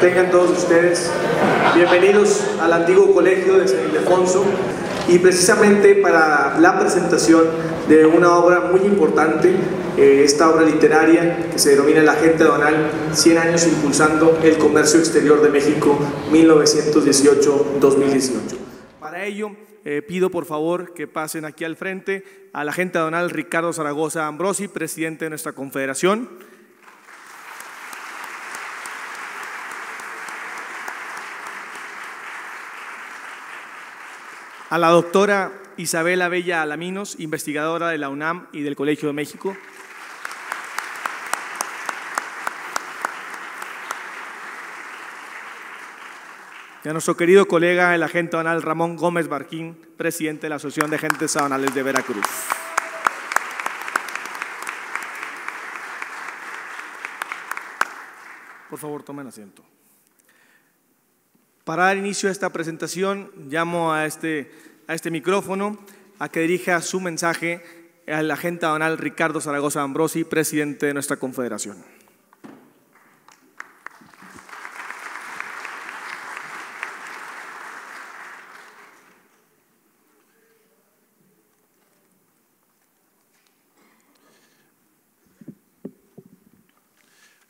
Tengan todos ustedes bienvenidos al antiguo colegio de San Ildefonso, y precisamente para la presentación de una obra muy importante, esta obra literaria que se denomina La Agente Aduanal, 100 años impulsando el comercio exterior de México, 1918-2018. Para ello, pido por favor que pasen aquí al frente al agente aduanal Ricardo Zaragoza Ambrosi, presidente de nuestra confederación. A la doctora Isabel Abella Alaminos, investigadora de la UNAM y del Colegio de México. Y a nuestro querido colega, el agente aduanal Ramón Gómez Barquín, presidente de la Asociación de Agentes Aduanales de Veracruz. Por favor, tomen asiento. Para dar inicio a esta presentación, llamo a este micrófono a que dirija su mensaje al agente aduanal Ricardo Zaragoza Ambrosi, presidente de nuestra confederación.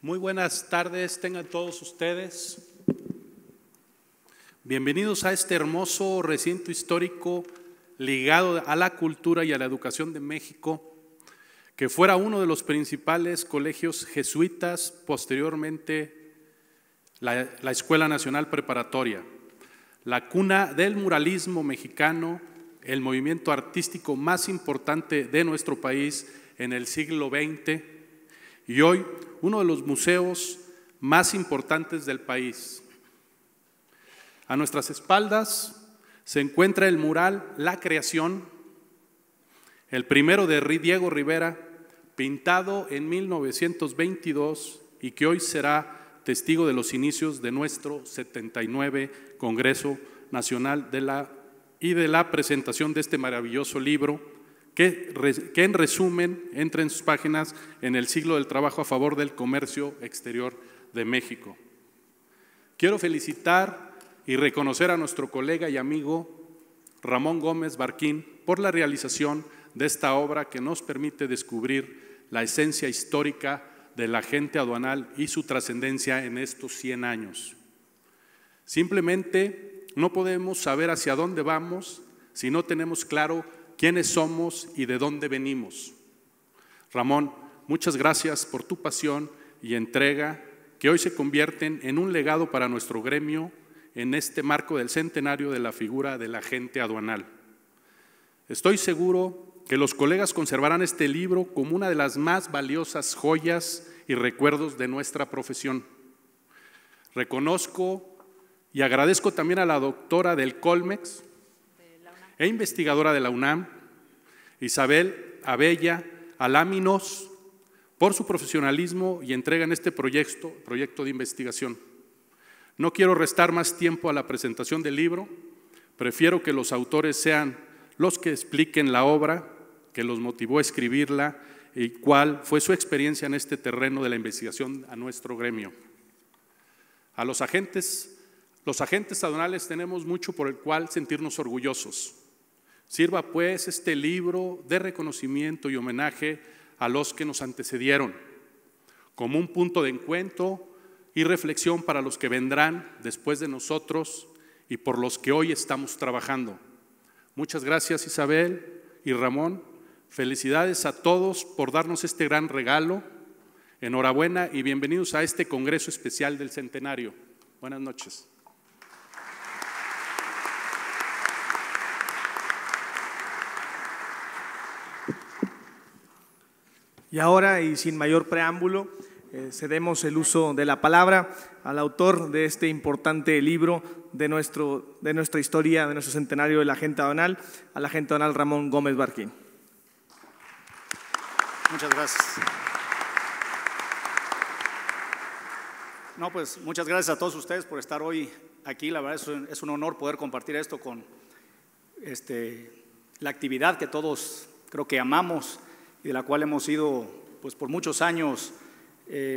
Muy buenas tardes, tengan todos ustedes. Bienvenidos a este hermoso recinto histórico ligado a la cultura y a la educación de México, que fuera uno de los principales colegios jesuitas, posteriormente la Escuela Nacional Preparatoria, la cuna del muralismo mexicano, el movimiento artístico más importante de nuestro país en el siglo XX y hoy uno de los museos más importantes del país. A nuestras espaldas se encuentra el mural La Creación, el primero de Diego Rivera, pintado en 1922 y que hoy será testigo de los inicios de nuestro 79 Congreso Nacional de la presentación de este maravilloso libro, que en resumen entra en sus páginas en el siglo del trabajo a favor del comercio exterior de México. Quiero felicitar y reconocer a nuestro colega y amigo Ramón Gómez Barquín por la realización de esta obra que nos permite descubrir la esencia histórica de la agente aduanal y su trascendencia en estos 100 años. Simplemente no podemos saber hacia dónde vamos si no tenemos claro quiénes somos y de dónde venimos. Ramón, muchas gracias por tu pasión y entrega que hoy se convierten en un legado para nuestro gremio en este marco del centenario de la figura del agente aduanal. Estoy seguro que los colegas conservarán este libro como una de las más valiosas joyas y recuerdos de nuestra profesión. Reconozco y agradezco también a la doctora del Colmex e investigadora de la UNAM, Isabel Abella Alaminos, por su profesionalismo y entrega en este proyecto de investigación. No quiero restar más tiempo a la presentación del libro, prefiero que los autores sean los que expliquen la obra, que los motivó a escribirla y cuál fue su experiencia en este terreno de la investigación a nuestro gremio. A los agentes aduanales tenemos mucho por el cual sentirnos orgullosos. Sirva pues este libro de reconocimiento y homenaje a los que nos antecedieron, como un punto de encuentro y reflexión para los que vendrán después de nosotros y por los que hoy estamos trabajando. Muchas gracias, Isabel y Ramón. Felicidades a todos por darnos este gran regalo. Enhorabuena y bienvenidos a este Congreso Especial del Centenario. Buenas noches. Y ahora, y sin mayor preámbulo, cedemos el uso de la palabra al autor de este importante libro de nuestra historia, de nuestro centenario de la agente aduanal, al agente aduanal Ramón Gómez Barquín. Muchas gracias. No, pues muchas gracias a todos ustedes por estar hoy aquí. La verdad es un honor poder compartir esto con la actividad que todos creo que amamos y de la cual hemos ido, pues por muchos años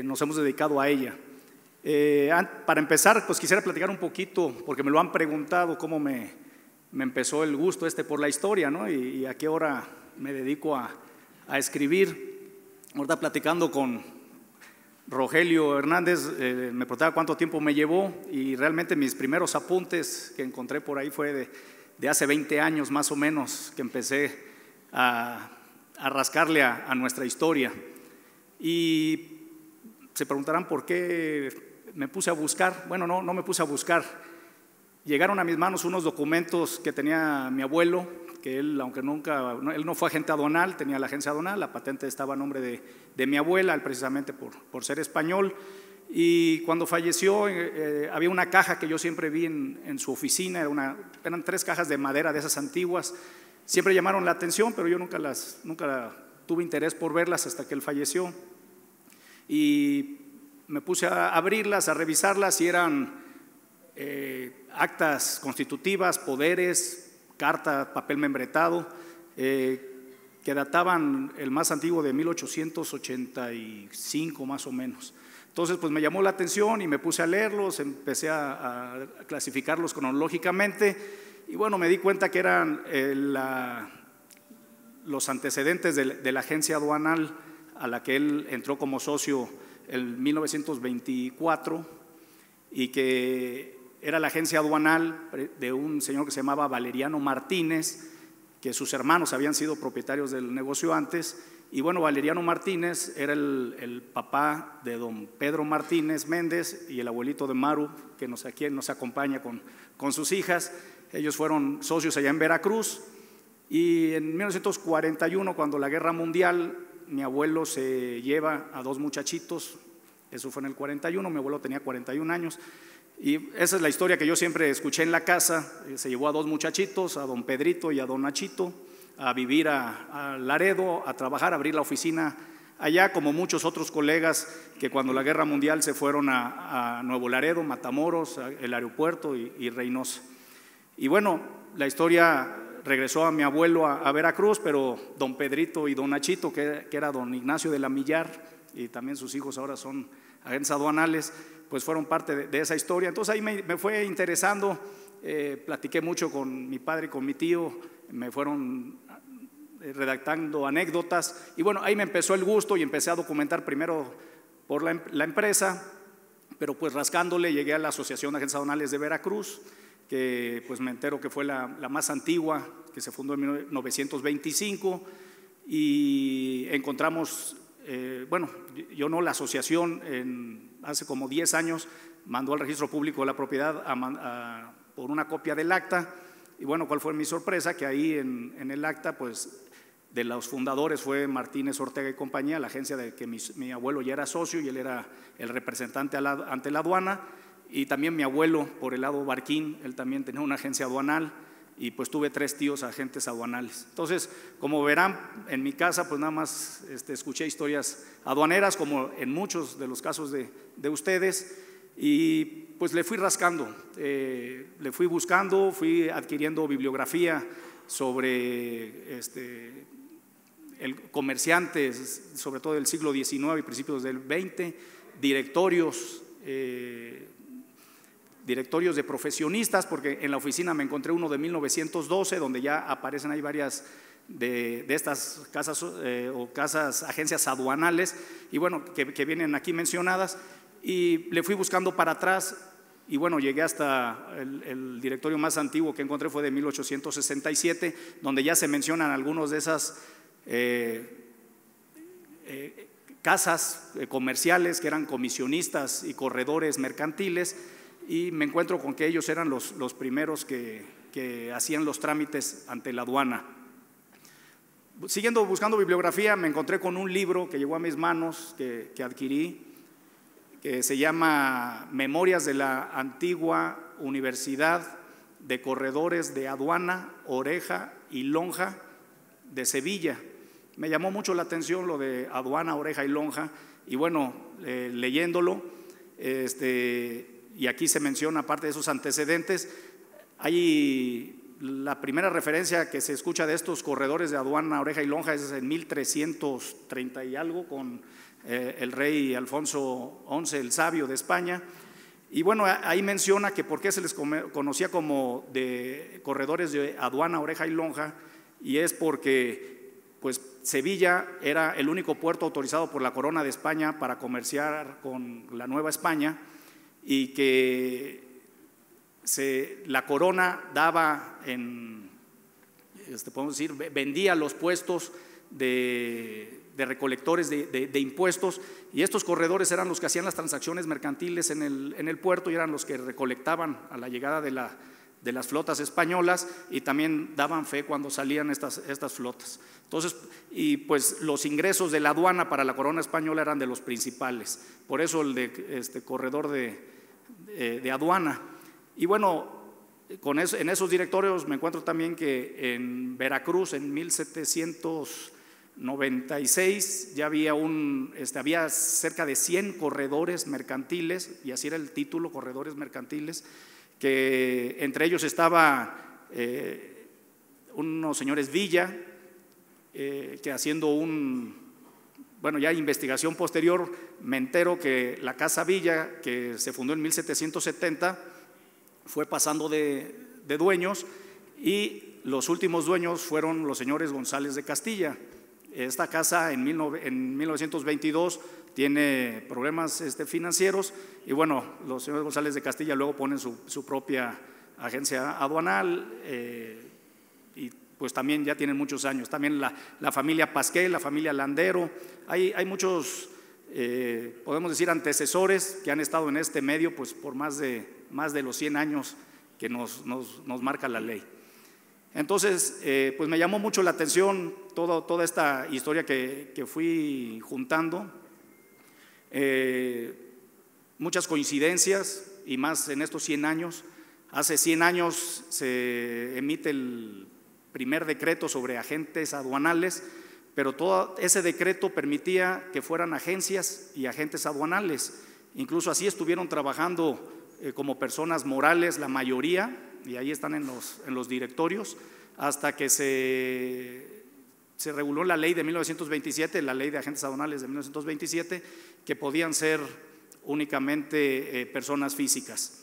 nos hemos dedicado a ella. Para empezar, pues quisiera platicar un poquito, porque me lo han preguntado, cómo me empezó el gusto por la historia, ¿no? Y a qué hora me dedico a escribir. Ahorita platicando con Rogelio Hernández, me preguntaba cuánto tiempo me llevó, y realmente mis primeros apuntes que encontré por ahí fue de hace 20 años más o menos, que empecé a rascarle a nuestra historia. Y se preguntarán por qué me puse a buscar. Bueno, no me puse a buscar. Llegaron a mis manos unos documentos que tenía mi abuelo, que él, aunque él no fue agente aduanal, tenía la agencia aduanal, la patente estaba a nombre de mi abuela, él precisamente por ser español. Y cuando falleció, había una caja que yo siempre vi en su oficina, eran 3 cajas de madera de esas antiguas. Siempre llamaron la atención, pero yo nunca tuve interés por verlas hasta que él falleció. Y me puse a abrirlas, a revisarlas, y eran actas constitutivas, poderes, carta, papel membretado, que databan el más antiguo de 1885 más o menos. Entonces pues me llamó la atención y me puse a leerlos, empecé a clasificarlos cronológicamente, y bueno, me di cuenta que eran los antecedentes de la agencia aduanal a la que él entró como socio en 1924, y que era la agencia aduanal de un señor que se llamaba Valeriano Martínez, que sus hermanos habían sido propietarios del negocio antes. Y bueno, Valeriano Martínez era el papá de don Pedro Martínez Méndez y el abuelito de Maru, que nos acompaña con sus hijas. Ellos fueron socios allá en Veracruz, y en 1941, cuando la guerra mundial, mi abuelo se lleva a 2 muchachitos. Eso fue en el 41, mi abuelo tenía 41 años. Y esa es la historia que yo siempre escuché en la casa. Se llevó a 2 muchachitos, a don Pedrito y a don Nachito, a vivir a Laredo, a trabajar, a abrir la oficina allá, como muchos otros colegas que cuando la guerra mundial se fueron a Nuevo Laredo, Matamoros, el aeropuerto y Reynosa. Y bueno, la historia regresó a mi abuelo a Veracruz, pero don Pedrito y don Nachito, que era don Ignacio de la Millar, y también sus hijos ahora son agentes aduanales, pues fueron parte de esa historia. Entonces ahí me fue interesando, platiqué mucho con mi padre y con mi tío, me fueron redactando anécdotas, y bueno, ahí me empezó el gusto y empecé a documentar primero por la empresa, pero pues rascándole llegué a la Asociación de Agentes Aduanales de Veracruz, que pues me entero que fue la más antigua, que se fundó en 1925, y encontramos, bueno, yo no, la asociación hace como 10 años mandó al registro público de la propiedad por una copia del acta. Y bueno, ¿cuál fue mi sorpresa? Que ahí en el acta, pues de los fundadores fue Martínez Ortega y compañía, la agencia de que mi abuelo ya era socio y él era el representante ante la aduana. Y también mi abuelo, por el lado Barquín, él también tenía una agencia aduanal, y pues tuve 3 tíos agentes aduanales. Entonces, como verán, en mi casa pues nada más escuché historias aduaneras, como en muchos de los casos de ustedes, y pues le fui rascando, le fui buscando, fui adquiriendo bibliografía sobre comerciantes, sobre todo del siglo XIX y principios del XX, directorios de profesionistas, porque en la oficina me encontré uno de 1912, donde ya aparecen ahí varias de estas casas agencias aduanales, y bueno, que vienen aquí mencionadas, y le fui buscando para atrás, y bueno, llegué hasta el directorio más antiguo que encontré fue de 1867, donde ya se mencionan algunos de esas casas comerciales que eran comisionistas y corredores mercantiles, y me encuentro con que ellos eran los primeros que hacían los trámites ante la aduana. Siguiendo buscando bibliografía, me encontré con un libro que llegó a mis manos, que adquirí, que se llama Memorias de la Antigua Universidad de Corredores de Aduana, Oreja y Lonja de Sevilla. Me llamó mucho la atención lo de aduana, oreja y lonja, y bueno, leyéndolo, y aquí se menciona, aparte de esos antecedentes, hay la primera referencia que se escucha de estos corredores de aduana, oreja y lonja es en 1330 y algo con el rey Alfonso XI, el Sabio de España. Y bueno, ahí menciona que por qué se les conocía como de corredores de aduana, oreja y lonja, y es porque pues Sevilla era el único puerto autorizado por la Corona de España para comerciar con la Nueva España, y que la corona daba podemos decir, vendía los puestos de recolectores de impuestos, y estos corredores eran los que hacían las transacciones mercantiles en el puerto, y eran los que recolectaban a la llegada de las flotas españolas, y también daban fe cuando salían estas flotas. Entonces, y pues los ingresos de la aduana para la corona española eran de los principales, por eso el de corredor de aduana. Y bueno, en esos directorios me encuentro también que en Veracruz en 1796 ya había cerca de 100 corredores mercantiles, y así era el título, corredores mercantiles, que entre ellos estaba unos señores Villa, que haciendo ya investigación posterior, me entero que la Casa Villa, que se fundó en 1770, fue pasando de dueños, y los últimos dueños fueron los señores González de Castilla. Esta casa en 1922 tiene problemas financieros, y bueno, los señores González de Castilla luego ponen su propia agencia aduanal, y pues también ya tienen muchos años. También la familia Pasquel, la familia Landero, hay muchos, podemos decir, antecesores que han estado en este medio pues por más de los 100 años que nos marca la ley. Entonces, pues me llamó mucho la atención toda esta historia que fui juntando, muchas coincidencias, y más en estos 100 años. Hace 100 años se emite el primer decreto sobre agentes aduanales, pero todo ese decreto permitía que fueran agencias y agentes aduanales. Incluso así estuvieron trabajando como personas morales la mayoría, y ahí están en los directorios, hasta que se reguló la ley de 1927, la ley de agentes aduanales de 1927, que podían ser únicamente personas físicas.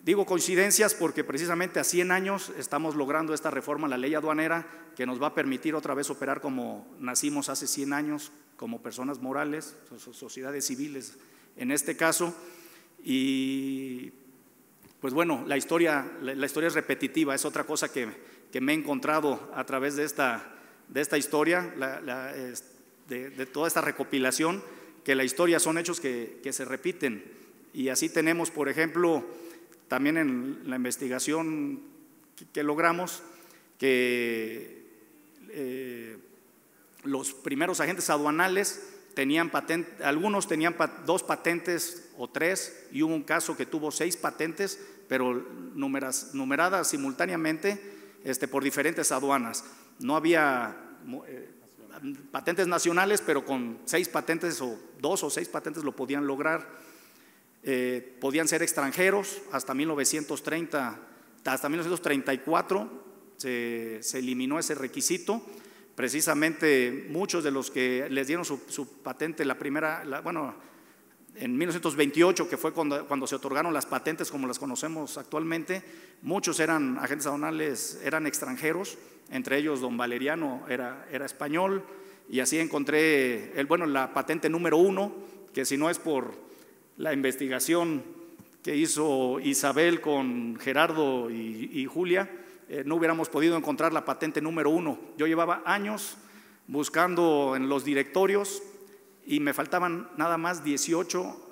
Digo coincidencias porque precisamente a 100 años estamos logrando esta reforma a la ley aduanera, que nos va a permitir otra vez operar como nacimos hace 100 años, como personas morales, sociedades civiles en este caso. Y pues bueno, la historia es repetitiva, es otra cosa que me he encontrado a través de esta historia, de toda esta recopilación, que la historia son hechos que se repiten. Y así tenemos, por ejemplo, también en la investigación que logramos, que los primeros agentes aduanales tenían patente, algunos tenían 2 patentes o 3, y hubo un caso que tuvo 6 patentes, pero numeradas simultáneamente por diferentes aduanas. No había patentes nacionales, pero con 6 patentes o 2 o 6 patentes lo podían lograr. Podían ser extranjeros. Hasta 1934 se eliminó ese requisito. Precisamente muchos de los que les dieron su patente, en 1928, que fue cuando se otorgaron las patentes como las conocemos actualmente, muchos eran agentes aduanales, eran extranjeros, entre ellos don Valeriano era español, y así encontré la patente número 1, que si no es por la investigación que hizo Isabel con Gerardo y Julia, no hubiéramos podido encontrar la patente número 1. Yo llevaba años buscando en los directorios y me faltaban nada más 18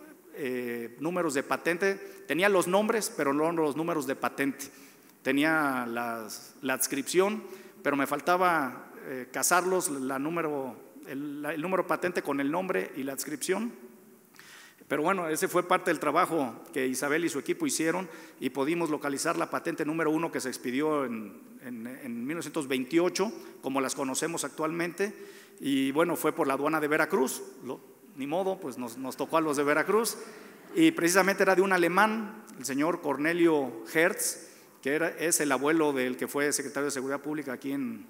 números de patente. Tenía los nombres, pero no los números de patente. Tenía la adscripción, pero me faltaba casarlos, el número patente con el nombre y la adscripción. Pero bueno, ese fue parte del trabajo que Isabel y su equipo hicieron, y pudimos localizar la patente número 1 que se expidió en 1928, como las conocemos actualmente. Y bueno, fue por la aduana de Veracruz, ni modo, pues nos tocó a los de Veracruz, y precisamente era de un alemán, el señor Cornelio Hertz, que es el abuelo del que fue secretario de Seguridad Pública aquí en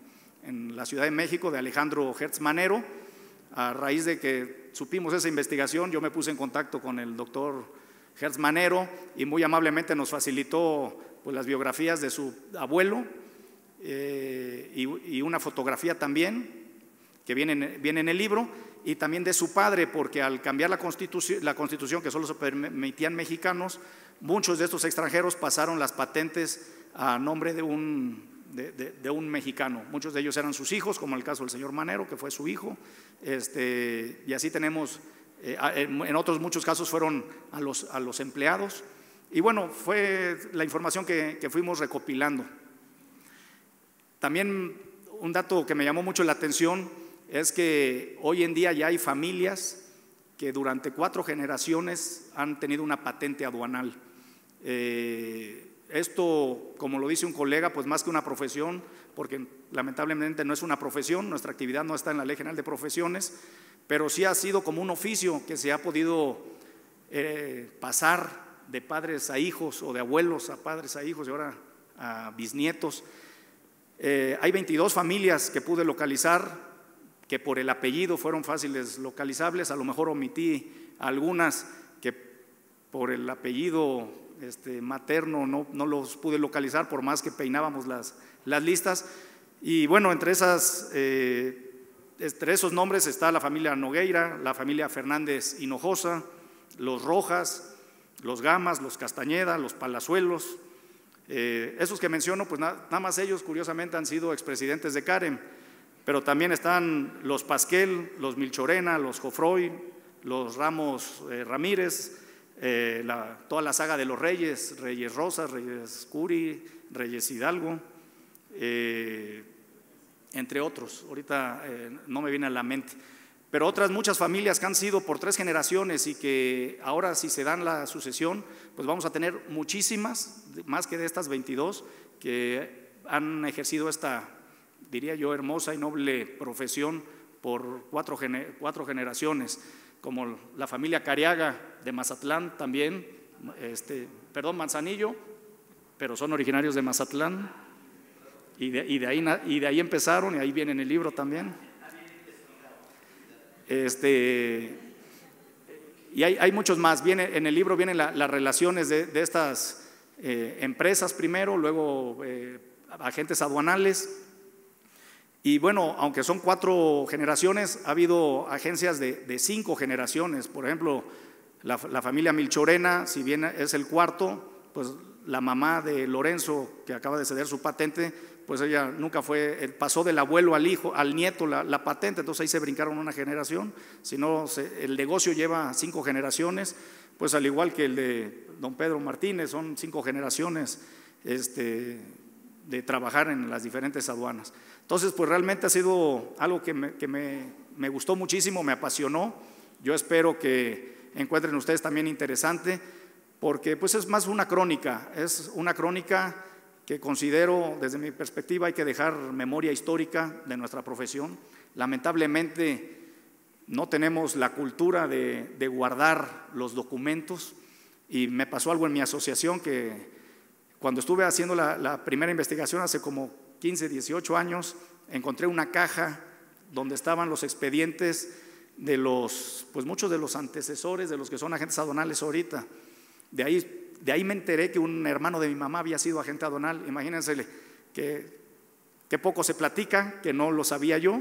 la Ciudad de México, de Alejandro Hertz Manero. A raíz de que supimos esa investigación, yo me puse en contacto con el doctor Hertz Manero y muy amablemente nos facilitó pues, las biografías de su abuelo y una fotografía también que viene en el libro, y también de su padre, porque al cambiar la constitución que solo se permitían mexicanos, muchos de estos extranjeros pasaron las patentes a nombre de un mexicano. Muchos de ellos eran sus hijos, como el caso del señor Manero, que fue su hijo, y así tenemos, en otros muchos casos fueron a los empleados. Y bueno, fue la información que fuimos recopilando. También un dato que me llamó mucho la atención es que hoy en día ya hay familias que durante 4 generaciones han tenido una patente aduanal. Esto, como lo dice un colega, pues más que una profesión, porque lamentablemente no es una profesión, nuestra actividad no está en la Ley General de Profesiones, pero sí ha sido como un oficio que se ha podido pasar de padres a hijos o de abuelos a padres a hijos y ahora a bisnietos. Hay 22 familias que pude localizar, que por el apellido fueron fáciles localizables. A lo mejor omití algunas que por el apellido materno no los pude localizar, por más que peinábamos las listas. Y bueno, entre esos nombres está la familia Nogueira, la familia Fernández Hinojosa, los Rojas, los Gamas, los Castañeda, los Palazuelos. Esos que menciono, pues nada más ellos curiosamente han sido expresidentes de CAREM, pero también están los Pasquel, los Milchorena, los Jofroy, los Ramos Ramírez, toda la saga de los Reyes, Reyes Rosas, Reyes Curi, Reyes Hidalgo, entre otros. Ahorita no me viene a la mente. Pero otras muchas familias que han sido por 3 generaciones y que ahora si se dan la sucesión, pues vamos a tener muchísimas, más que de estas 22, que han ejercido esta, diría yo, hermosa y noble profesión por 4 generaciones, como la familia Cariaga de Mazatlán también, Manzanillo, pero son originarios de Mazatlán, y de ahí empezaron, y ahí viene en el libro también. Y hay muchos más. En el libro vienen las relaciones de estas empresas primero, luego agentes aduanales. Y bueno, aunque son 4 generaciones, ha habido agencias de 5 generaciones. Por ejemplo, la familia Milchorena, si bien es el 4, pues la mamá de Lorenzo, que acaba de ceder su patente, pues ella nunca pasó del abuelo al hijo, al nieto la patente, entonces ahí se brincaron una generación. Si no, el negocio lleva 5 generaciones, pues al igual que el de don Pedro Martínez, son 5 generaciones de trabajar en las diferentes aduanas. Entonces, pues realmente ha sido algo que me gustó muchísimo, me apasionó. Yo espero que encuentren ustedes también interesante, porque pues es más una crónica, que considero, desde mi perspectiva, hay que dejar memoria histórica de nuestra profesión. Lamentablemente no tenemos la cultura de guardar los documentos, y me pasó algo en mi asociación que cuando estuve haciendo la primera investigación hace como 15, 18 años, encontré una caja donde estaban los expedientes de pues muchos de los antecesores de los que son agentes aduanales ahorita. De ahí me enteré que un hermano de mi mamá había sido agente aduanal. Imagínense que poco se platica, que no lo sabía yo.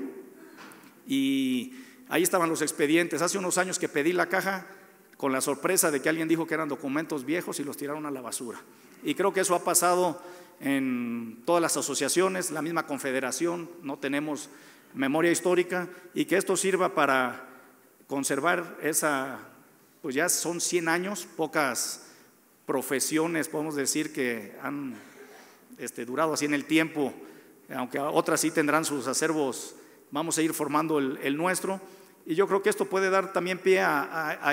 Y ahí estaban los expedientes. Hace unos años que pedí la caja con la sorpresa de que alguien dijo que eran documentos viejos y los tiraron a la basura. Y creo que eso ha pasado en todas las asociaciones, la misma confederación, no tenemos memoria histórica, y que esto sirva para conservar pues ya son 100 años, pocas profesiones podemos decir que han durado así en el tiempo, aunque otras sí tendrán sus acervos. Vamos a ir formando el nuestro, y yo creo que esto puede dar también pie a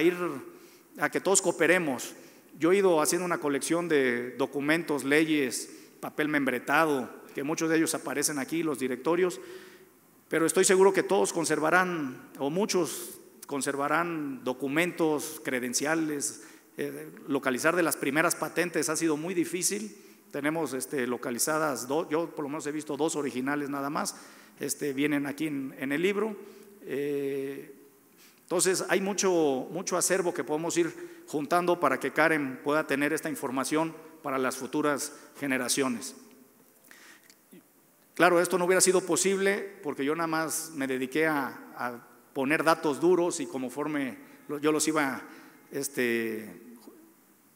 que todos cooperemos. Yo he ido haciendo una colección de documentos, leyes, papel membretado, que muchos de ellos aparecen aquí, los directorios, pero estoy seguro que todos conservarán, o muchos conservarán documentos, credenciales. Localizar de las primeras patentes ha sido muy difícil, tenemos localizadas dos, yo por lo menos he visto 2 originales nada más, vienen aquí en el libro. Entonces hay mucho acervo que podemos ir juntando para que Karen pueda tener esta información para las futuras generaciones. Claro, esto no hubiera sido posible porque yo nada más me dediqué a poner datos duros y conforme yo los iba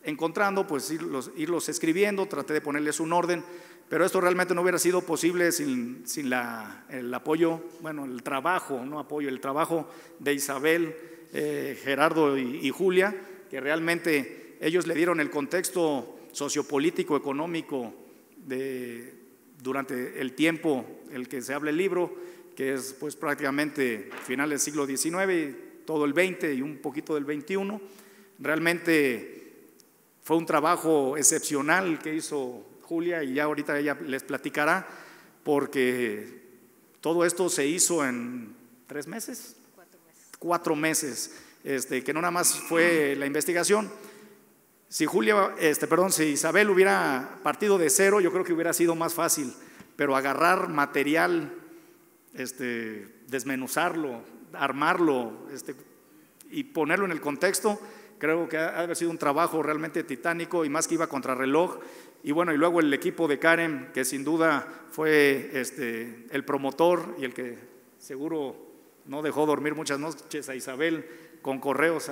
encontrando, pues irlos escribiendo, traté de ponerles un orden, pero esto realmente no hubiera sido posible sin el apoyo, bueno, el trabajo, no apoyo, el trabajo de Isabel, Gerardo y Julia, que realmente ellos le dieron el contexto sociopolítico, económico durante el tiempo el que se habla el libro, que es pues prácticamente finales del siglo XIX, todo el XX y un poquito del XXI. Realmente fue un trabajo excepcional que hizo Julia y ya ahorita ella les platicará, porque todo esto se hizo en 3 meses, 4 meses, que no nada más fue la investigación. Si si Isabel hubiera partido de cero, yo creo que hubiera sido más fácil, pero agarrar material, desmenuzarlo, armarlo, y ponerlo en el contexto, creo que ha de haber sido un trabajo realmente titánico y más que iba contrarreloj. Y bueno, y luego el equipo de Karen, que sin duda fue el promotor y el que seguro no dejó dormir muchas noches a Isabel con correos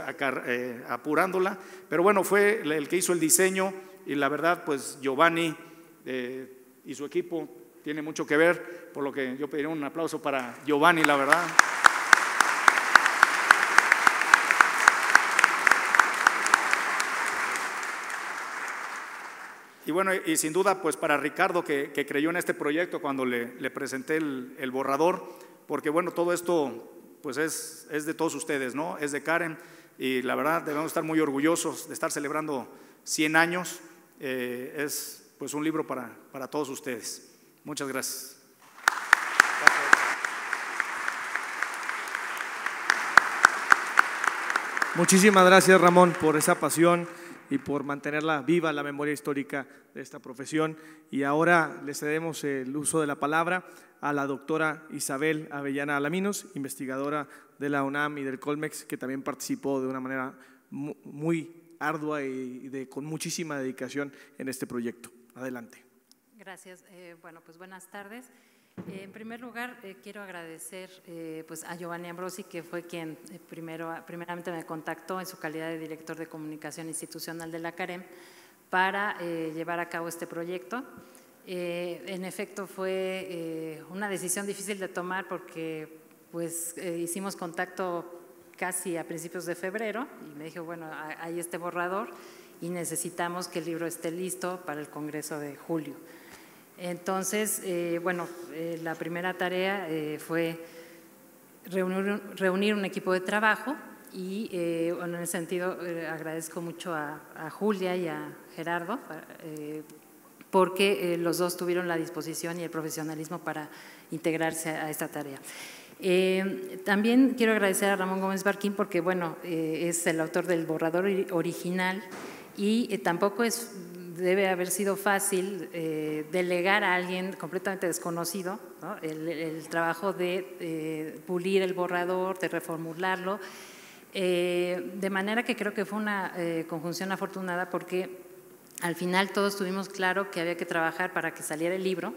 apurándola, pero bueno, fue el que hizo el diseño y la verdad pues Giovanni y su equipo tiene mucho que ver, por lo que yo pediría un aplauso para Giovanni, la verdad. Y bueno, y sin duda pues para Ricardo que creyó en este proyecto cuando le presenté el borrador, porque bueno, todo esto pues es de todos ustedes, ¿no? Es de Karen y la verdad debemos estar muy orgullosos de estar celebrando 100 años. Es pues un libro para todos ustedes. Muchas gracias. Muchísimas gracias, Ramón, por esa pasión y por mantenerla viva la memoria histórica de esta profesión. Y ahora le cedemos el uso de la palabra a la doctora Isabel Avellana Alaminos, investigadora de la UNAM y del Colmex, que también participó de una manera muy ardua y con muchísima dedicación en este proyecto. Adelante. Gracias. Bueno, pues buenas tardes. En primer lugar, quiero agradecer pues a Giovanni Ambrosi, que fue quien primeramente me contactó en su calidad de director de comunicación institucional de la CAREM para llevar a cabo este proyecto. En efecto, fue una decisión difícil de tomar porque pues hicimos contacto casi a principios de febrero y me dijo, bueno, hay este borrador y necesitamos que el libro esté listo para el Congreso de julio. Entonces, bueno, la primera tarea fue reunir un equipo de trabajo y bueno, en ese sentido agradezco mucho a Julia y a Gerardo porque los dos tuvieron la disposición y el profesionalismo para integrarse a esta tarea. También quiero agradecer a Ramón Gómez Barquín porque, bueno, es el autor del borrador original y tampoco debe haber sido fácil delegar a alguien completamente desconocido, ¿no? el trabajo de pulir el borrador, de reformularlo, de manera que creo que fue una conjunción afortunada porque al final todos tuvimos claro que había que trabajar para que saliera el libro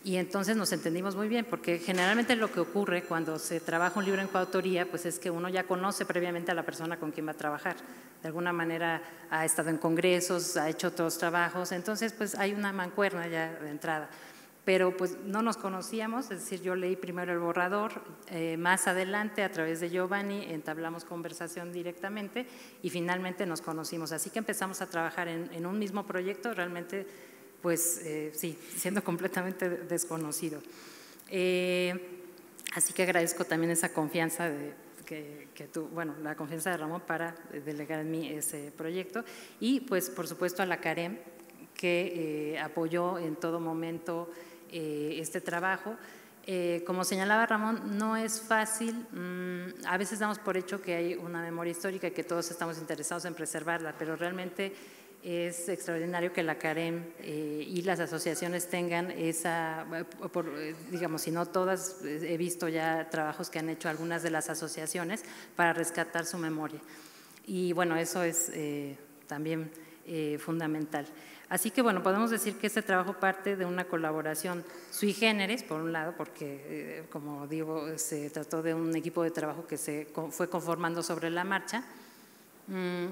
y entonces nos entendimos muy bien, porque generalmente lo que ocurre cuando se trabaja un libro en coautoría pues es que uno ya conoce previamente a la persona con quien va a trabajar. De alguna manera ha estado en congresos, ha hecho otros trabajos, entonces pues hay una mancuerna ya de entrada. Pero pues no nos conocíamos, es decir, yo leí primero el borrador, más adelante a través de Giovanni entablamos conversación directamente y finalmente nos conocimos. Así que empezamos a trabajar en un mismo proyecto, realmente pues sí, siendo completamente desconocido. Así que agradezco también esa confianza bueno, la confianza de Ramón para delegar en mí ese proyecto y pues por supuesto a la CAREM que apoyó en todo momento este trabajo. Como señalaba Ramón, no es fácil, a veces damos por hecho que hay una memoria histórica y que todos estamos interesados en preservarla, pero realmente es extraordinario que la CAREM y las asociaciones tengan esa, digamos, si no todas, he visto ya trabajos que han hecho algunas de las asociaciones para rescatar su memoria. Y bueno, eso es también fundamental. Así que bueno, podemos decir que este trabajo parte de una colaboración sui generis, por un lado, porque como digo, se trató de un equipo de trabajo que se fue conformando sobre la marcha,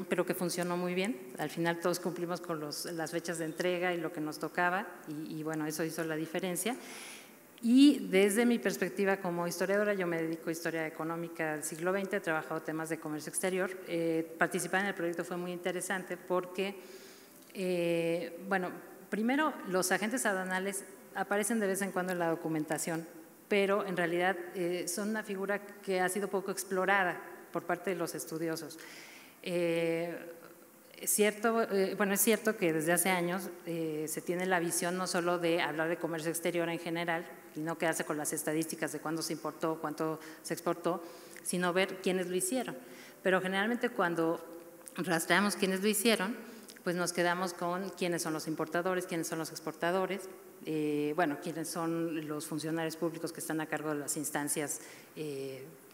pero que funcionó muy bien. Al final todos cumplimos con las fechas de entrega y lo que nos tocaba, y bueno, eso hizo la diferencia. Y desde mi perspectiva como historiadora, yo me dedico a historia económica del siglo XX, he trabajado temas de comercio exterior. Participar en el proyecto fue muy interesante porque, bueno, primero los agentes aduanales aparecen de vez en cuando en la documentación, pero en realidad son una figura que ha sido poco explorada por parte de los estudiosos. Es cierto que desde hace años se tiene la visión no solo de hablar de comercio exterior en general y no quedarse con las estadísticas de cuándo se importó, cuánto se exportó, sino ver quiénes lo hicieron. Pero generalmente cuando rastreamos quiénes lo hicieron, pues nos quedamos con quiénes son los importadores, quiénes son los exportadores, bueno, quiénes son los funcionarios públicos que están a cargo de las instancias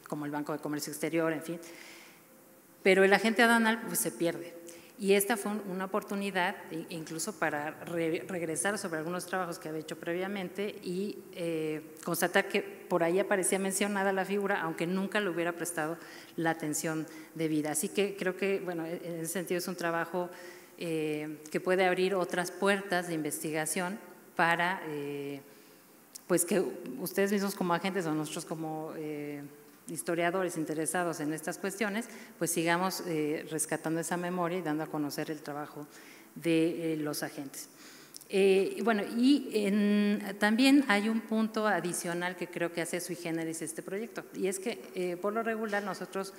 como el Banco de Comercio Exterior, en fin. Pero el agente aduanal pues, se pierde. Y esta fue una oportunidad incluso para regresar sobre algunos trabajos que había hecho previamente y constatar que por ahí aparecía mencionada la figura, aunque nunca le hubiera prestado la atención debida. Así que creo que, bueno, en ese sentido es un trabajo que puede abrir otras puertas de investigación para, pues que ustedes mismos como agentes o nosotros como historiadores interesados en estas cuestiones, pues sigamos rescatando esa memoria y dando a conocer el trabajo de los agentes. Bueno, y también hay un punto adicional que creo que hace sui generis este proyecto, y es que por lo regular nosotros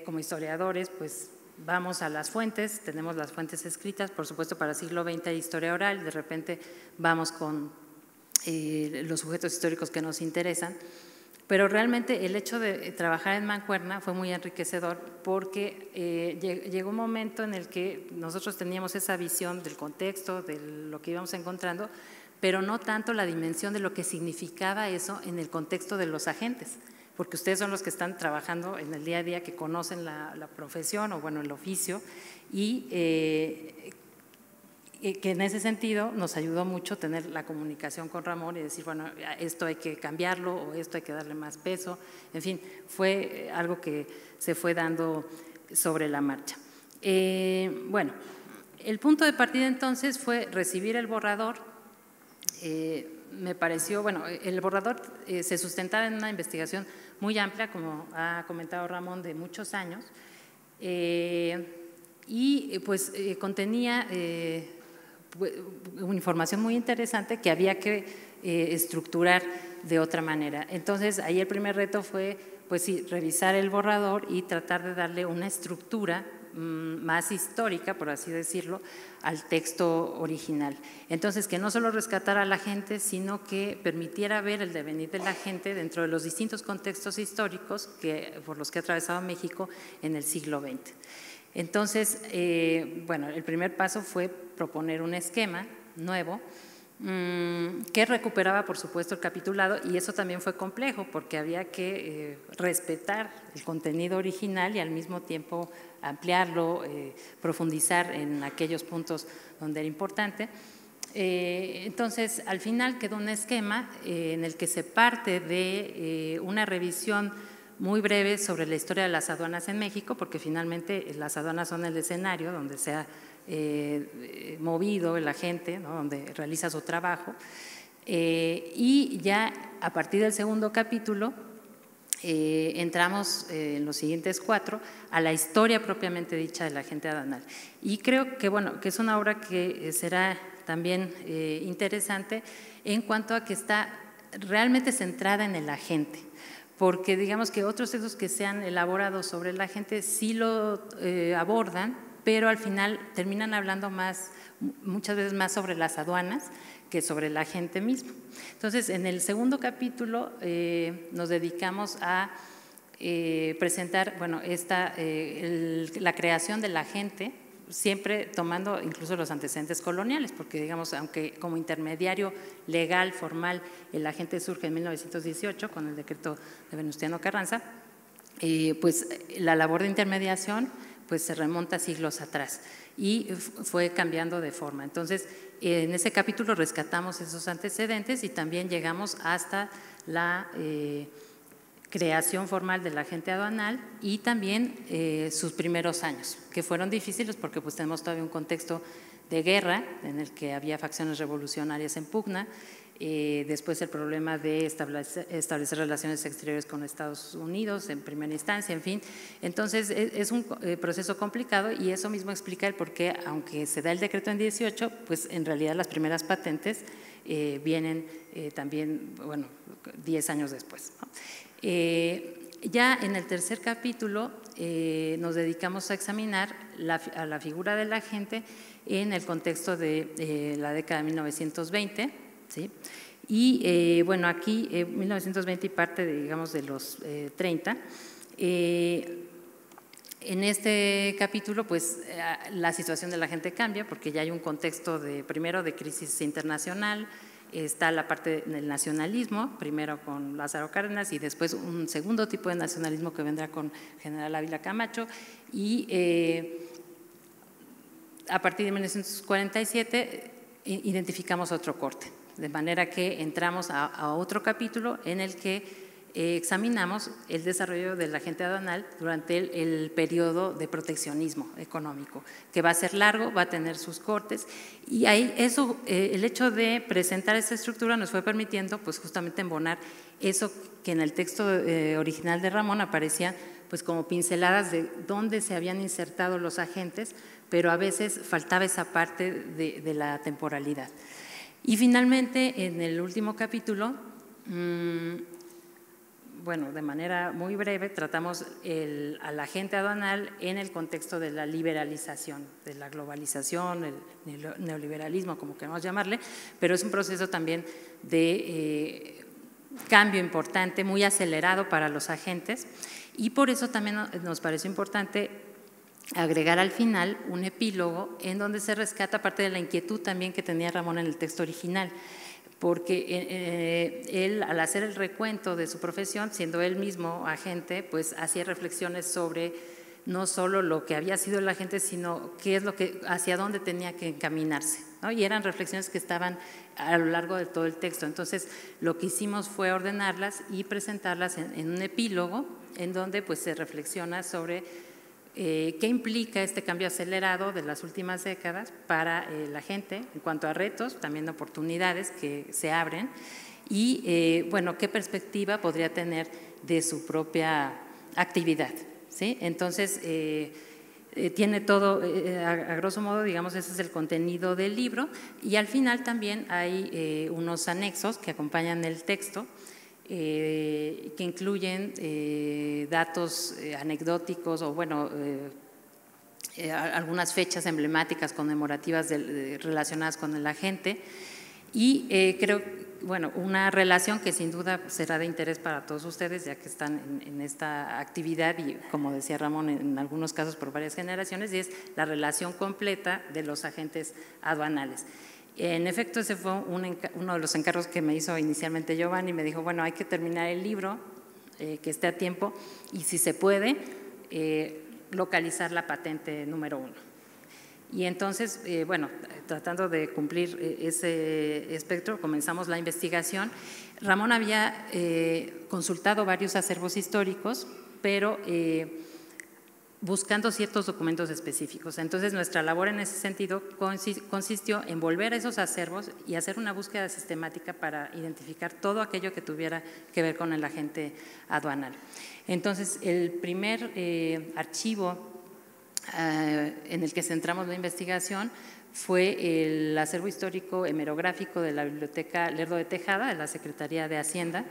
como historiadores pues vamos a las fuentes, tenemos las fuentes escritas, por supuesto para siglo XX hay historia oral, de repente vamos con los sujetos históricos que nos interesan, pero realmente el hecho de trabajar en mancuerna fue muy enriquecedor porque llegó un momento en el que nosotros teníamos esa visión del contexto, de lo que íbamos encontrando, pero no tanto la dimensión de lo que significaba eso en el contexto de los agentes, porque ustedes son los que están trabajando en el día a día, que conocen la profesión o bueno, el oficio, y que en ese sentido nos ayudó mucho tener la comunicación con Ramón y decir, bueno, esto hay que cambiarlo o esto hay que darle más peso, en fin, fue algo que se fue dando sobre la marcha. Bueno, el punto de partida entonces fue recibir el borrador. Me pareció, bueno, el borrador se sustentaba en una investigación muy amplia, como ha comentado Ramón, de muchos años, y pues contenía una información muy interesante que había que estructurar de otra manera. Entonces, ahí el primer reto fue, pues sí, revisar el borrador y tratar de darle una estructura más histórica, por así decirlo, al texto original. Entonces, que no solo rescatara a la gente, sino que permitiera ver el devenir de la gente dentro de los distintos contextos históricos por los que ha atravesado México en el siglo XX. Entonces, bueno, el primer paso fue proponer un esquema nuevo que recuperaba, por supuesto, el capitulado, y eso también fue complejo porque había que respetar el contenido original y al mismo tiempo ampliarlo, profundizar en aquellos puntos donde era importante. Entonces, al final quedó un esquema en el que se parte de una revisión muy breve sobre la historia de las aduanas en México, porque finalmente las aduanas son el escenario donde se ha movido el agente, ¿no? Donde realiza su trabajo, y ya a partir del segundo capítulo entramos en los siguientes 4 a la historia propiamente dicha del agente aduanal. Y creo que, bueno, que es una obra que será también interesante en cuanto a que está realmente centrada en el agente, porque digamos que otros textos que se han elaborado sobre el agente sí lo abordan, pero al final terminan hablando muchas veces más sobre las aduanas que sobre el agente mismo. Entonces, en el segundo capítulo nos dedicamos a presentar, bueno, la creación del agente siempre tomando incluso los antecedentes coloniales, porque digamos, aunque como intermediario legal, formal, el agente surge en 1918 con el decreto de Venustiano Carranza, pues la labor de intermediación pues se remonta siglos atrás y fue cambiando de forma. Entonces, en ese capítulo rescatamos esos antecedentes y también llegamos hasta la creación formal del agente aduanal y también sus primeros años, que fueron difíciles porque pues tenemos todavía un contexto de guerra en el que había facciones revolucionarias en pugna, después el problema de establecer relaciones exteriores con Estados Unidos en primera instancia, en fin. Entonces es un proceso complicado y eso mismo explica el por qué, aunque se da el decreto en 18, pues en realidad las primeras patentes vienen también, bueno, 10 años después, ¿no? Ya en el tercer capítulo nos dedicamos a examinar a la figura del agente en el contexto de la década de 1920, ¿sí? Y bueno, aquí 1920 y parte, digamos, de los 30. En este capítulo, pues la situación de la gente cambia porque ya hay un contexto primero de crisis internacional. Está la parte del nacionalismo, primero con Lázaro Cárdenas y después un segundo tipo de nacionalismo que vendrá con General Ávila Camacho y a partir de 1947 identificamos otro corte, de manera que entramos a otro capítulo en el que examinamos el desarrollo del agente aduanal durante el periodo de proteccionismo económico, que va a ser largo, va a tener sus cortes y ahí el hecho de presentar esta estructura nos fue permitiendo pues justamente embonar eso que en el texto original de Ramón aparecía pues como pinceladas de dónde se habían insertado los agentes, pero a veces faltaba esa parte de la temporalidad. Y finalmente en el último capítulo, bueno, de manera muy breve, tratamos al agente aduanal en el contexto de la liberalización, de la globalización, el neoliberalismo, como queramos llamarle, pero es un proceso también de cambio importante, muy acelerado para los agentes y por eso también nos pareció importante agregar al final un epílogo en donde se rescata parte de la inquietud también que tenía Ramón en el texto original, porque él al hacer el recuento de su profesión, siendo él mismo agente, pues hacía reflexiones sobre no solo lo que había sido el agente, sino qué es hacia dónde tenía que encaminarse, ¿no? Y eran reflexiones que estaban a lo largo de todo el texto. Entonces, lo que hicimos fue ordenarlas y presentarlas en un epílogo en donde pues se reflexiona sobre qué implica este cambio acelerado de las últimas décadas para la gente en cuanto a retos, también oportunidades que se abren y bueno, qué perspectiva podría tener de su propia actividad, ¿sí? Entonces, tiene todo, a grosso modo, digamos, ese es el contenido del libro y al final también hay unos anexos que acompañan el texto que incluyen datos anecdóticos o bueno, algunas fechas emblemáticas conmemorativas relacionadas con el agente y creo, bueno, una relación que sin duda será de interés para todos ustedes ya que están en esta actividad y como decía Ramón, en algunos casos por varias generaciones, y es la relación completa de los agentes aduanales. En efecto, ese fue uno de los encargos que me hizo inicialmente Giovanni. Me dijo, bueno, hay que terminar el libro, que esté a tiempo, y si se puede, localizar la patente número 1. Y entonces, bueno, tratando de cumplir ese espectro, comenzamos la investigación. Ramón había consultado varios acervos históricos, pero buscando ciertos documentos específicos. Entonces, nuestra labor en ese sentido consistió en volver a esos acervos y hacer una búsqueda sistemática para identificar todo aquello que tuviera que ver con el agente aduanal. Entonces, el primer archivo en el que centramos la investigación fue el acervo histórico hemerográfico de la Biblioteca Lerdo de Tejada, de la Secretaría de Hacienda,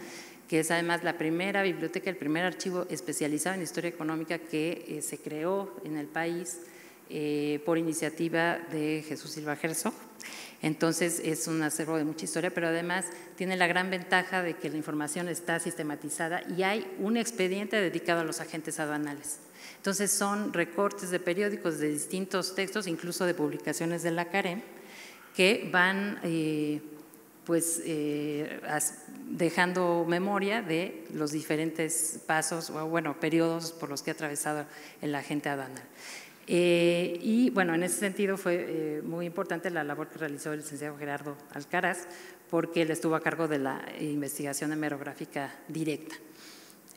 que es además la primera biblioteca, el primer archivo especializado en historia económica que se creó en el país por iniciativa de Jesús Silva Herzog. Entonces es un acervo de mucha historia, pero además tiene la gran ventaja de que la información está sistematizada y hay un expediente dedicado a los agentes aduanales. Entonces son recortes de periódicos de distintos textos, incluso de publicaciones de la CAREM, que van dejando memoria de los diferentes pasos o bueno, periodos por los que ha atravesado el agente aduanal. Y bueno, en ese sentido fue muy importante la labor que realizó el licenciado Gerardo Alcaraz, porque él estuvo a cargo de la investigación hemerográfica directa.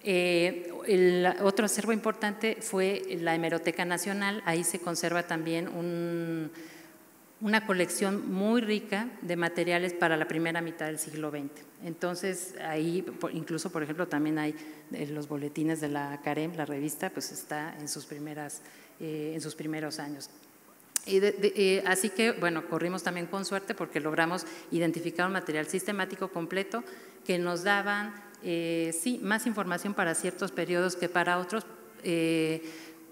El otro acervo importante fue la Hemeroteca Nacional. Ahí se conserva también una colección muy rica de materiales para la primera mitad del siglo XX. Entonces, ahí incluso, por ejemplo, también hay los boletines de la CAREM, la revista, pues está en sus primeros años. Así que, bueno, corrimos también con suerte porque logramos identificar un material sistemático completo que nos daban, sí, más información para ciertos periodos que para otros.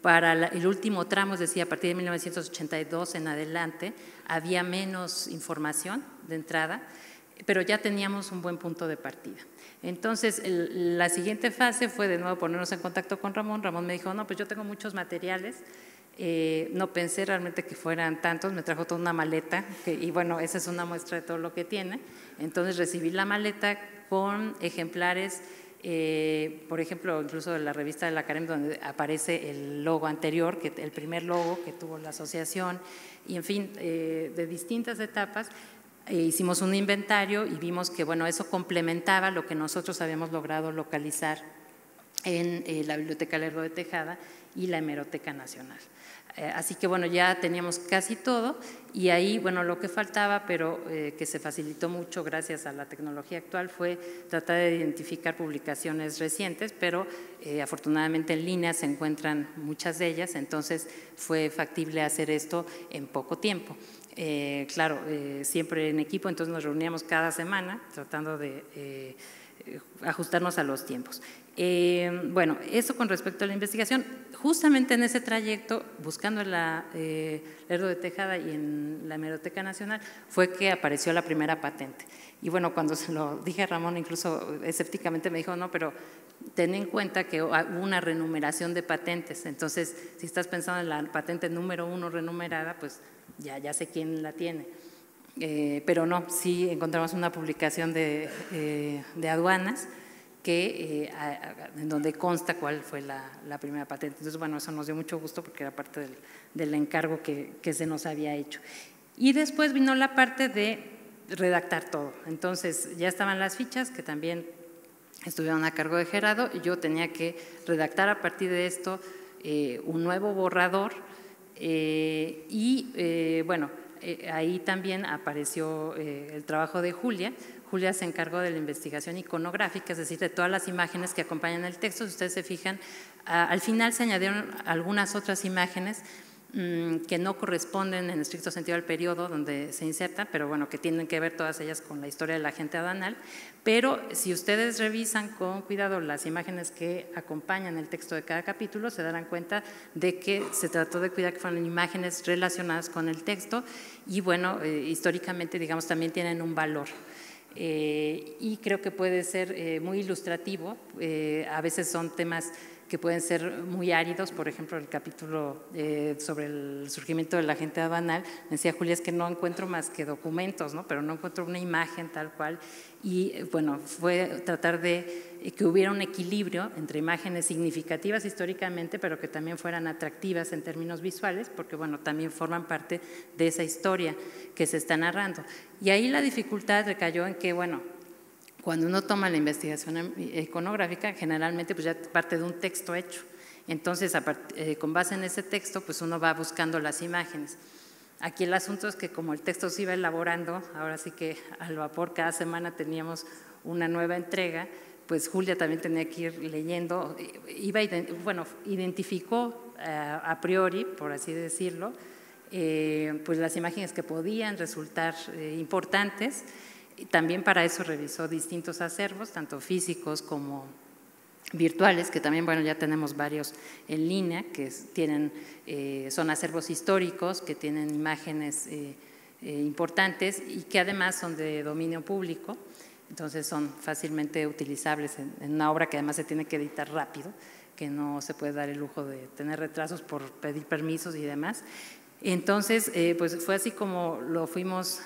Para el último tramo, es decir, a partir de 1982 en adelante, había menos información de entrada, pero ya teníamos un buen punto de partida. Entonces, la siguiente fase fue de nuevo ponernos en contacto con Ramón. Ramón me dijo, no, pues yo tengo muchos materiales, no pensé realmente que fueran tantos, me trajo toda una maleta, y bueno, esa es una muestra de todo lo que tiene. Entonces recibí la maleta con ejemplares, por ejemplo, incluso de la revista de la CAREM, donde aparece el logo anterior, el primer logo que tuvo la asociación, y en fin, de distintas etapas. Hicimos un inventario y vimos que bueno, eso complementaba lo que nosotros habíamos logrado localizar en la Biblioteca Lerdo de Tejada y la Hemeroteca Nacional. Así que bueno, ya teníamos casi todo y ahí, bueno, lo que faltaba, pero que se facilitó mucho gracias a la tecnología actual, fue tratar de identificar publicaciones recientes, pero afortunadamente en línea se encuentran muchas de ellas, entonces fue factible hacer esto en poco tiempo. Claro, siempre en equipo, entonces nos reuníamos cada semana tratando de ajustarnos a los tiempos. Bueno, eso con respecto a la investigación. Justamente en ese trayecto, buscando en la Lerdo de Tejada y en la Hemeroteca Nacional, fue que apareció la primera patente. Y bueno, cuando se lo dije a Ramón, incluso escépticamente me dijo, no, pero ten en cuenta que hubo una renumeración de patentes. Entonces, si estás pensando en la patente número 1 renumerada, pues ya sé quién la tiene. Pero no, sí encontramos una publicación de aduanas en donde consta cuál fue la primera patente. Entonces, bueno, eso nos dio mucho gusto porque era parte del encargo que se nos había hecho. Y después vino la parte de redactar todo. Entonces, ya estaban las fichas que también estuvieron a cargo de Gerardo y yo tenía que redactar a partir de esto un nuevo borrador bueno, ahí también apareció el trabajo de Julia. Julia se encargó de la investigación iconográfica, es decir, de todas las imágenes que acompañan el texto. Si ustedes se fijan, al final se añadieron algunas otras imágenes que no corresponden en estricto sentido al periodo donde se insertan, pero bueno, que tienen que ver todas ellas con la historia del agente aduanal. Pero si ustedes revisan con cuidado las imágenes que acompañan el texto de cada capítulo, se darán cuenta de que se trató de cuidar que fueran imágenes relacionadas con el texto y bueno, históricamente, digamos, también tienen un valor. Y creo que puede ser muy ilustrativo. A veces son temas que pueden ser muy áridos, por ejemplo, el capítulo sobre el surgimiento del agente aduanal, me decía Julia, es que no encuentro más que documentos, ¿no? Pero no encuentro una imagen tal cual, y bueno, fue tratar de que hubiera un equilibrio entre imágenes significativas históricamente, pero que también fueran atractivas en términos visuales, porque bueno, también forman parte de esa historia que se está narrando. Y ahí la dificultad recayó en que, bueno, cuando uno toma la investigación iconográfica, generalmente pues ya parte de un texto hecho. Entonces, con base en ese texto, pues uno va buscando las imágenes. Aquí el asunto es que como el texto se iba elaborando, ahora sí que al vapor, cada semana teníamos una nueva entrega, pues Julia también tenía que ir leyendo, identificó a priori, por así decirlo, pues las imágenes que podían resultar importantes. También para eso revisó distintos acervos, tanto físicos como virtuales, que también, bueno, ya tenemos varios en línea, que son acervos históricos, que tienen imágenes importantes y que además son de dominio público, entonces son fácilmente utilizables en una obra que además se tiene que editar rápido, que no se puede dar el lujo de tener retrasos por pedir permisos y demás. Entonces, pues fue así como lo fuimos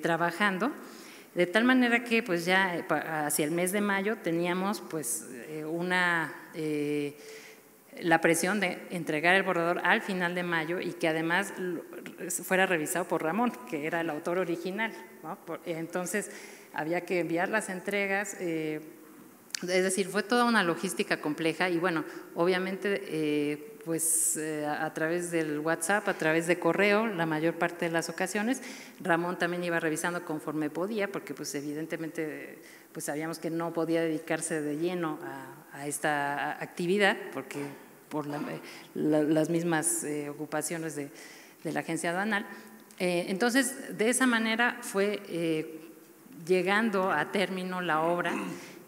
trabajando, de tal manera que pues ya hacia el mes de mayo teníamos pues la presión de entregar el borrador al final de mayo y que además fuera revisado por Ramón, que era el autor original, ¿no? Entonces, había que enviar las entregas, es decir, fue toda una logística compleja y bueno, obviamente a través del WhatsApp, a través de correo, la mayor parte de las ocasiones. Ramón también iba revisando conforme podía, porque pues evidentemente pues sabíamos que no podía dedicarse de lleno a esta actividad, porque por las mismas ocupaciones de la agencia aduanal. Entonces, de esa manera fue llegando a término la obra.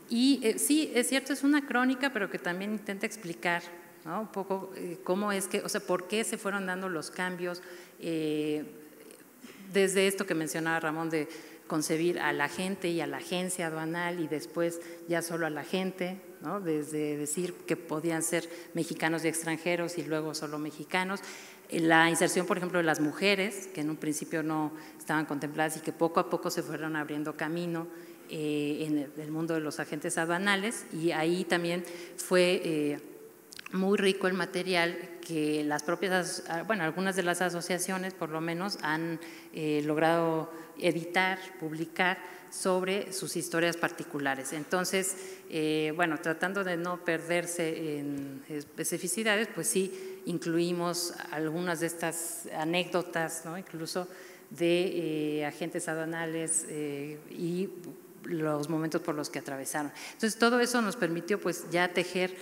Y sí, es cierto, es una crónica, pero que también intenta explicar, ¿no? Un poco cómo es que, o sea, por qué se fueron dando los cambios, desde esto que mencionaba Ramón de concebir a la gente y a la agencia aduanal y después ya solo a la gente, ¿no? Desde decir que podían ser mexicanos y extranjeros y luego solo mexicanos. La inserción, por ejemplo, de las mujeres, que en un principio no estaban contempladas y que poco a poco se fueron abriendo camino en el mundo de los agentes aduanales, y ahí también fue muy rico el material que las propias, bueno, algunas de las asociaciones por lo menos han logrado editar, publicar sobre sus historias particulares. Entonces, bueno, tratando de no perderse en especificidades, pues sí incluimos algunas de estas anécdotas, ¿no? Incluso de agentes aduanales y los momentos por los que atravesaron. Entonces, todo eso nos permitió pues ya tejer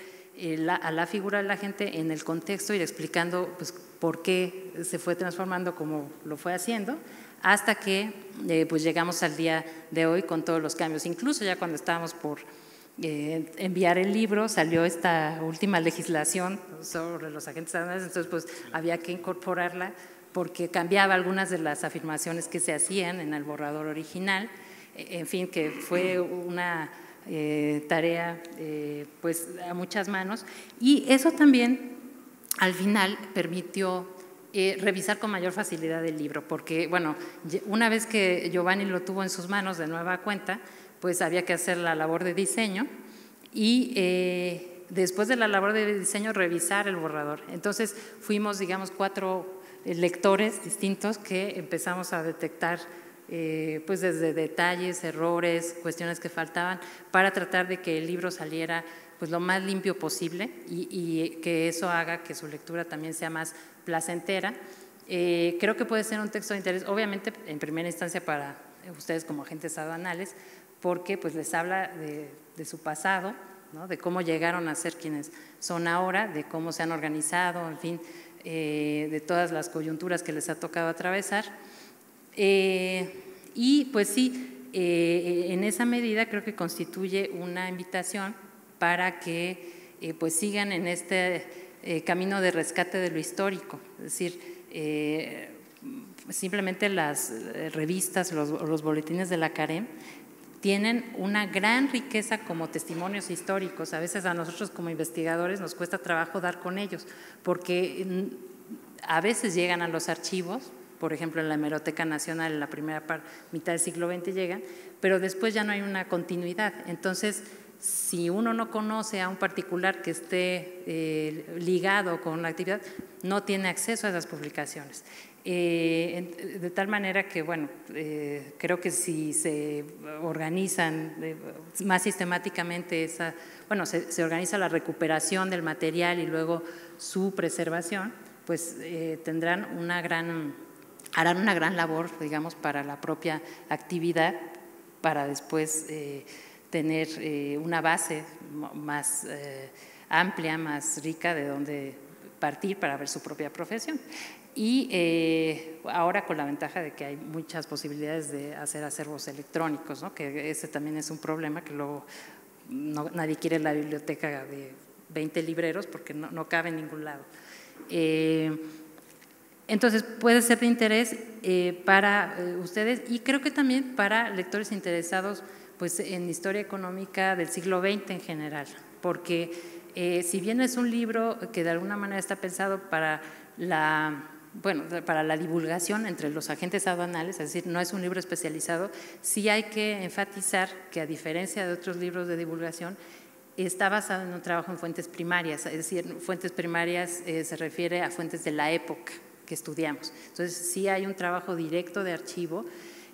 a la figura de la gente en el contexto, ir explicando pues, por qué se fue transformando como lo fue haciendo, hasta que pues llegamos al día de hoy con todos los cambios. Incluso ya cuando estábamos por enviar el libro, salió esta última legislación sobre los agentes aduanales, entonces pues había que incorporarla porque cambiaba algunas de las afirmaciones que se hacían en el borrador original. En fin, que fue una tarea pues a muchas manos, y eso también al final permitió revisar con mayor facilidad el libro, porque bueno, una vez que Giovanni lo tuvo en sus manos de nueva cuenta, pues había que hacer la labor de diseño y después de la labor de diseño revisar el borrador. Entonces fuimos, digamos, 4 lectores distintos que empezamos a detectar pues desde detalles, errores, cuestiones que faltaban, para tratar de que el libro saliera pues lo más limpio posible y que eso haga que su lectura también sea más placentera. Creo que puede ser un texto de interés, obviamente en primera instancia para ustedes como agentes aduanales, porque pues les habla de su pasado, ¿no? De cómo llegaron a ser quienes son ahora, de cómo se han organizado, en fin, de todas las coyunturas que les ha tocado atravesar. Y pues sí, en esa medida creo que constituye una invitación para que pues sigan en este camino de rescate de lo histórico, es decir, simplemente las revistas, los boletines de la CAREM tienen una gran riqueza como testimonios históricos. A veces a nosotros como investigadores nos cuesta trabajo dar con ellos, porque a veces llegan a los archivos, por ejemplo en la Hemeroteca Nacional en la primera mitad del siglo XX llegan, pero después ya no hay una continuidad. Entonces, si uno no conoce a un particular que esté ligado con la actividad, no tiene acceso a esas publicaciones. De tal manera que, bueno, creo que si se organizan más sistemáticamente se organiza la recuperación del material y luego su preservación, pues harán una gran labor, digamos, para la propia actividad, para después tener una base más amplia, más rica de donde partir para ver su propia profesión. Y ahora con la ventaja de que hay muchas posibilidades de hacer acervos electrónicos, ¿no? Que ese también es un problema, que luego nadie quiere la biblioteca de 20 libreros porque no cabe en ningún lado. Entonces puede ser de interés para ustedes, y creo que también para lectores interesados pues, en historia económica del siglo XX en general, porque si bien es un libro que de alguna manera está pensado para para la divulgación entre los agentes aduanales, es decir, no es un libro especializado, sí hay que enfatizar que, a diferencia de otros libros de divulgación, está basado en un trabajo en fuentes primarias, es decir, fuentes primarias se refiere a fuentes de la época que estudiamos. Entonces, sí hay un trabajo directo de archivo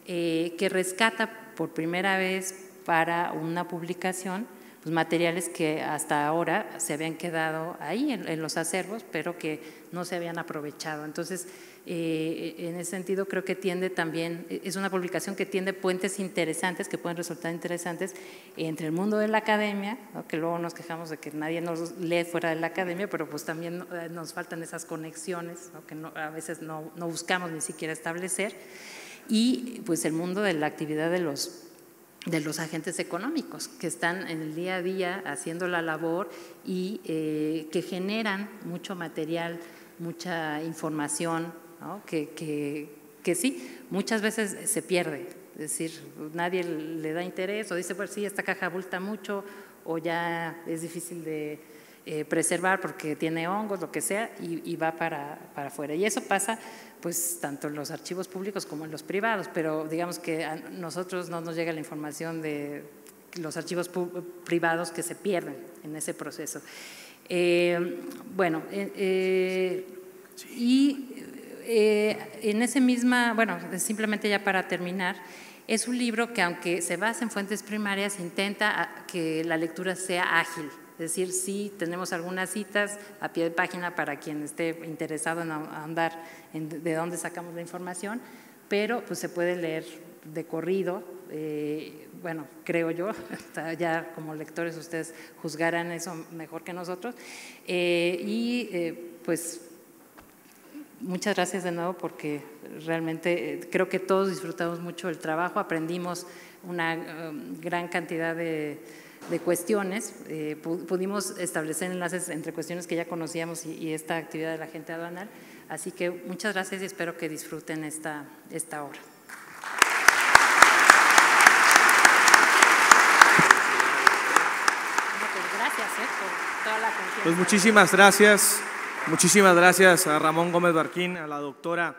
que rescata por primera vez para una publicación pues, materiales que hasta ahora se habían quedado ahí en los acervos, pero que no se habían aprovechado. Entonces, en ese sentido creo que tiende también, es una publicación que tiende puentes interesantes, que pueden resultar interesantes entre el mundo de la academia, ¿no? Que luego nos quejamos de que nadie nos lee fuera de la academia, pero pues también nos faltan esas conexiones, ¿no? Que a veces no buscamos ni siquiera establecer, y pues el mundo de la actividad de los agentes económicos que están en el día a día haciendo la labor y que generan mucho material, mucha información, ¿no? que sí, muchas veces se pierde, es decir, nadie le da interés o dice, pues sí, esta caja abulta mucho o ya es difícil de preservar porque tiene hongos, lo que sea, y va para afuera. Y eso pasa pues tanto en los archivos públicos como en los privados, pero digamos que a nosotros no nos llega la información de los archivos privados que se pierden en ese proceso. En ese misma, simplemente ya para terminar, es un libro que, aunque se basa en fuentes primarias, intenta que la lectura sea ágil. Es decir, sí tenemos algunas citas a pie de página para quien esté interesado en ahondar en de dónde sacamos la información, pero pues se puede leer de corrido. Creo yo, ya como lectores ustedes juzgarán eso mejor que nosotros. Pues muchas gracias de nuevo, porque realmente creo que todos disfrutamos mucho del trabajo, aprendimos una gran cantidad de cuestiones, pudimos establecer enlaces entre cuestiones que ya conocíamos y esta actividad de la agente aduanal. Así que muchas gracias y espero que disfruten esta obra. Gracias por toda la confianza. Pues muchísimas gracias a Ramón Gómez Barquín, a la doctora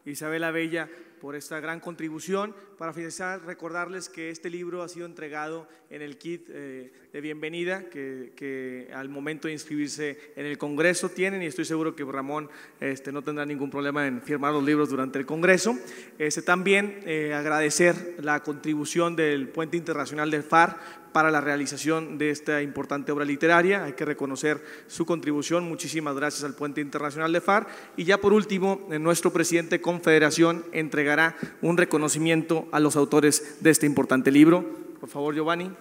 Isabel Abella, por esta gran contribución. Para finalizar, recordarles que este libro ha sido entregado en el kit de bienvenida que al momento de inscribirse en el Congreso tienen, y estoy seguro que Ramón no tendrá ningún problema en firmar los libros durante el Congreso. También agradecer la contribución del Puente Internacional del FAR para la realización de esta importante obra literaria. Hay que reconocer su contribución. Muchísimas gracias al Puente Internacional de FAR. Y ya por último, nuestro presidente de Confederación entregará un reconocimiento a los autores de este importante libro. Por favor, Giovanni.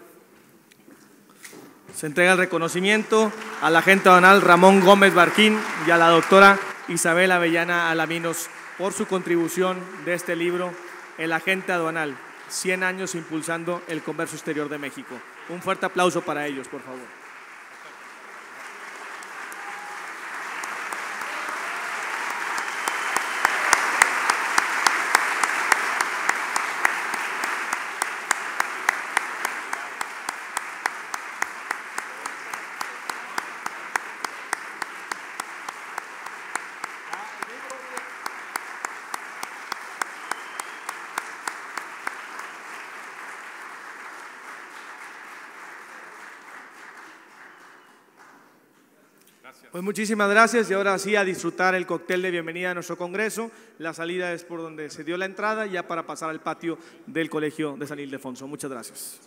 Se entrega el reconocimiento al agente aduanal Ramón Gómez Barquín y a la doctora Isabel Avellana Alaminos por su contribución de este libro, El agente aduanal, 100 años impulsando el comercio exterior de México. Un fuerte aplauso para ellos, por favor. Pues muchísimas gracias, y ahora sí a disfrutar el cóctel de bienvenida a nuestro Congreso. La salida es por donde se dio la entrada, ya para pasar al patio del Colegio de San Ildefonso. Muchas gracias.